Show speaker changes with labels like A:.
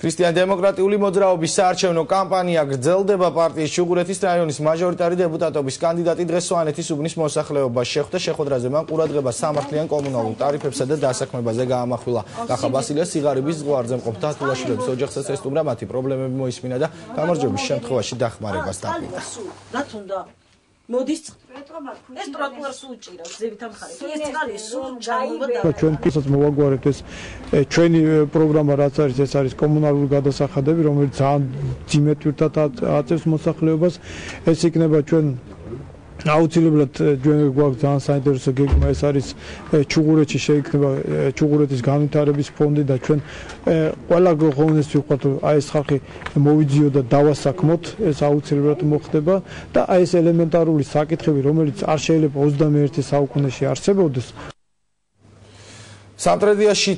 A: ქრისტიან-დემოკრატიული მოძრაობის საარჩევნო კამპანია გრძელდება. პარტიის ჩუღურეთის რაიონის მაჟორიტარი დეპუტატობის კანდიდატი დღეს სვანეთის უბნის მოსახლეობას შეხვდა. შეხვედრაზე მან ყურადღება სამართლიან კომუნალურ ტარიფებსა და დასაქმებაზე გაამახვილა. კახა ბასილიას სიღარიბის ზღვარზე მყოფ დათულაშვილების ოჯახსაც ესტუმრა, მათი პრობლემები მოისმინა და გამარჯვების შემთხვევაში დახმარებას დაპირდა.
B: მოდის ეს ტროტუარს უჭირავს ზევით ამხარეთ ეს წყალი სულ ჯამობა და
C: ჩვენ პირსაც მოვაგვარებთ ეს ჩვენი პროგრამა რაც არის ეს არის კომუნალური გადასახადები რომელიც ძალიან ძიმედ ვირთად აწევს მოსახლეობას ეს იქნება ჩვენ აუცილებლად ჩვენ გვაქვს ძალიან საინტერესო გეგმა ეს არის ჩუღურეთში შეიქმნება ჩუღურეთის განვითარების ფონდი და ჩვენ ყველა გოღონეს ვიყვართ რომ აი ეს ხალხი მოვიძიო და დავასაქმოთ ეს აუცილებლად მოხდება და აი ეს ელემენტარული საკითხები რომელიც არ შეიძლება 21 საუკუნეში არსებობდეს
A: სამტრედიაში